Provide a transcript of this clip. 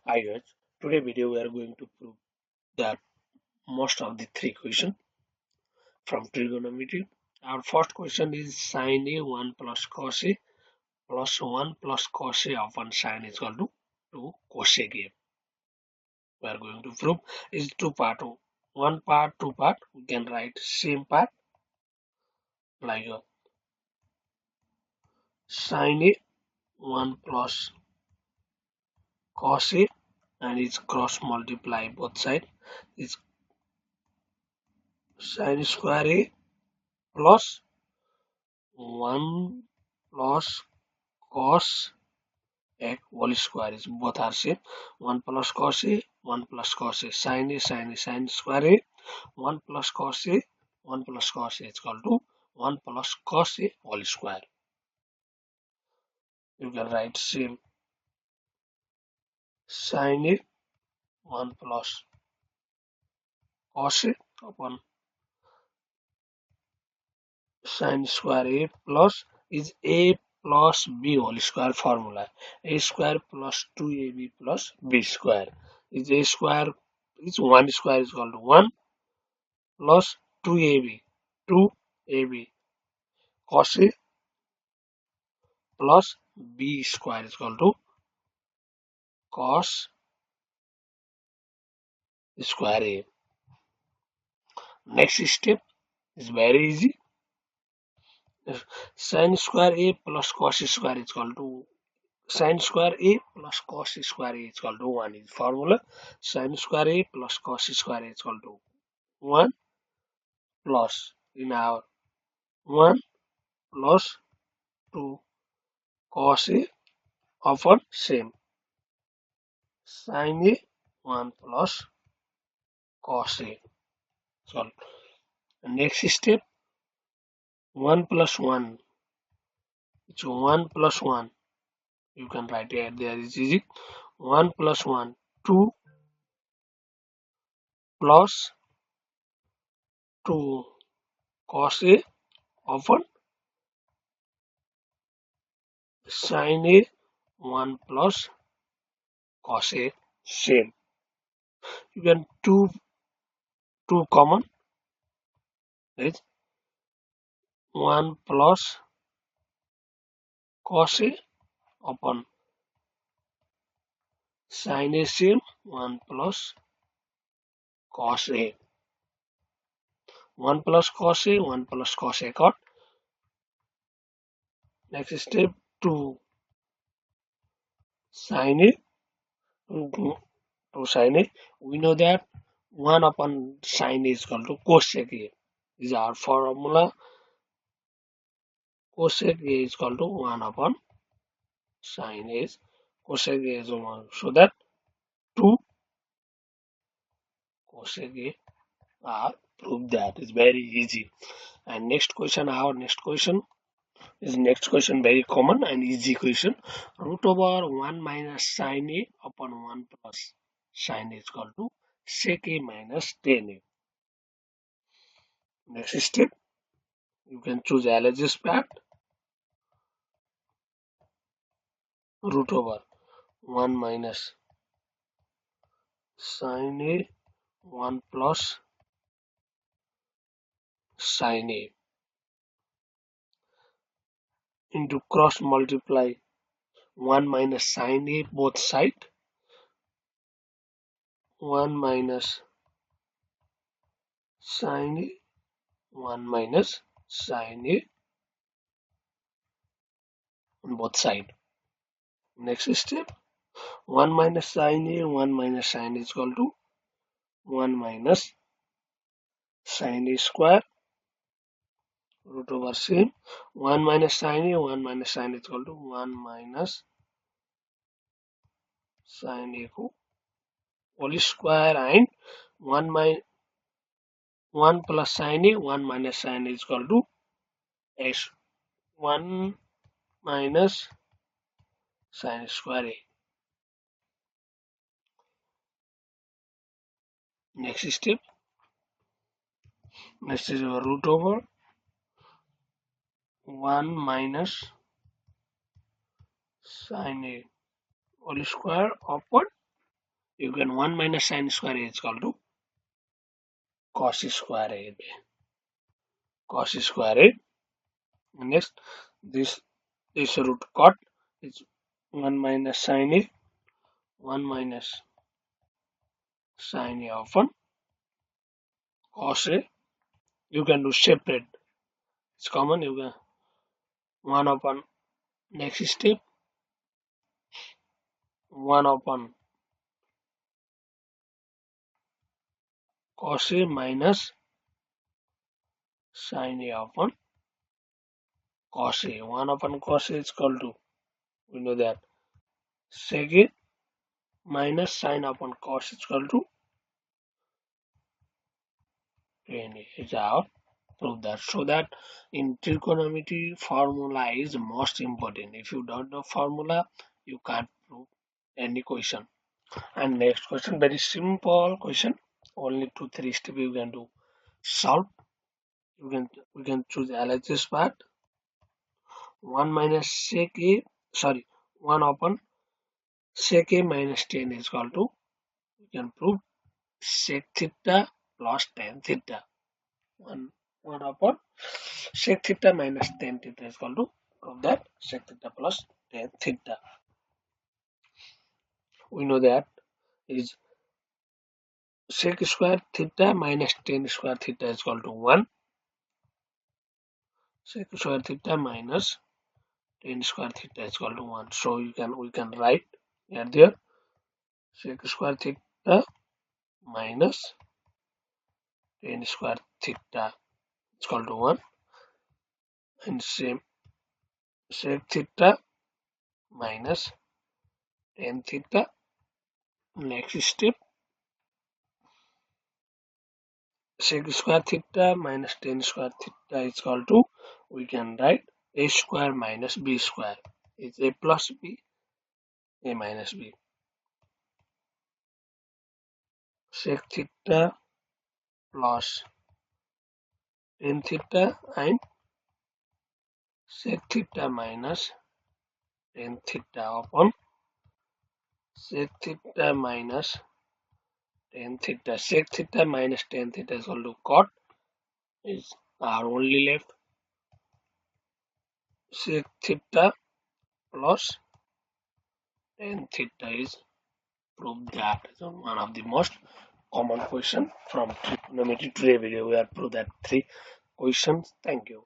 Hi guys, today video we are going to prove that most of the three questions from trigonometry. Our first question is sin a 1 plus cos a plus 1 plus cos a upon sin is equal to 2 cosec a. We are going to prove is two part, one part, two part. We can write same part like sin a 1 plus cos a and it's cross multiply both sides. It's sin square a plus 1 plus cos a whole square is both are same. 1 plus cos a, 1 plus cos a, sin square a, 1 plus cos a, 1 plus cos a is equal to 1 plus cos a whole square. You can write same sin a 1 plus cos a upon sin square a plus is a plus b whole square formula. A square plus 2ab plus b square is a square is 1 square is equal to 1 plus 2ab 2ab cos a plus b square is equal to cos square a. Next step is very easy. Sin square a plus cos square is equal to sin square a plus cos square a is equal to 1 is formula. Sin square a plus cos square a is equal to 1 plus in our 1 plus 2 cos a upon same sin a 1 plus cos a. So next step 1 plus 1 it's 1 plus 1 you can write it there is easy 1 plus 1 2 plus 2 cos a upon sin a 1 plus cos a same. You can two common is 1 plus cos a upon sin a same 1 plus cos a 1 plus cos a 1 plus cos a cut. Next step 2 sin a to sin a. We know that 1 upon sin a is equal to cosec a. This is our formula. Cosec a is equal to 1 upon sin a is cosec a is 1. So that 2 cosec a are proved that is very easy. And our next question is next question very common and easy question. Root over 1 minus sin a upon 1 plus sin a is equal to sec a minus tan a. Next step, you can choose LHS part. Root over 1 minus sin a 1 plus sin a into cross multiply 1 minus sin a both side 1 minus sin a 1 minus sin a on both side. Next step 1 minus sin a 1 minus sin is equal to 1 minus sin a square root over same 1 minus sin a 1 minus sin is equal to 1 minus sin a whole square and 1 plus sin a 1 minus sin is equal to s 1 minus sin square a. Next step next is our root over 1 minus sin a whole square upon You can 1 minus sine square A is equal to cos square A. Cos square A. Next, this root cot is 1 minus sine A. 1 minus sine A upon cos A. You can do separate. It's common. You can 1 upon next step 1 upon cos A minus sin A upon cos A. 1 upon cos A is equal to, we know that, sec A minus sin upon cos is equal to tan A. Is our proof that. So that in trigonometry, formula is most important. If you don't know formula, you can't prove any question. And next question, very simple question. Only 2-3 steps you can do. Solve. We can choose LHS part. 1 minus sec A, sorry, 1 upon sec A minus tan is equal to, we can prove sec theta plus tan theta. 1 upon sec theta minus tan theta is equal to, prove that sec theta plus tan theta. We know that is sec square theta minus tan square theta is equal to 1. Sec square theta minus tan square theta is equal to 1. So we can write here there sec square theta minus tan square theta is equal to 1, and same sec theta minus tan theta. Next step, sec square theta minus tan square theta is equal to, we can write a square minus b square is a plus b, a minus b. Sec theta plus tan theta and sec theta minus tan theta upon sec theta minus tan theta. Sec theta minus tan theta is equal to cot, is our only left. Sec theta plus tan theta is proved. That is one of the most common question from trigonometry. Today video we have proved that 3 questions. Thank you.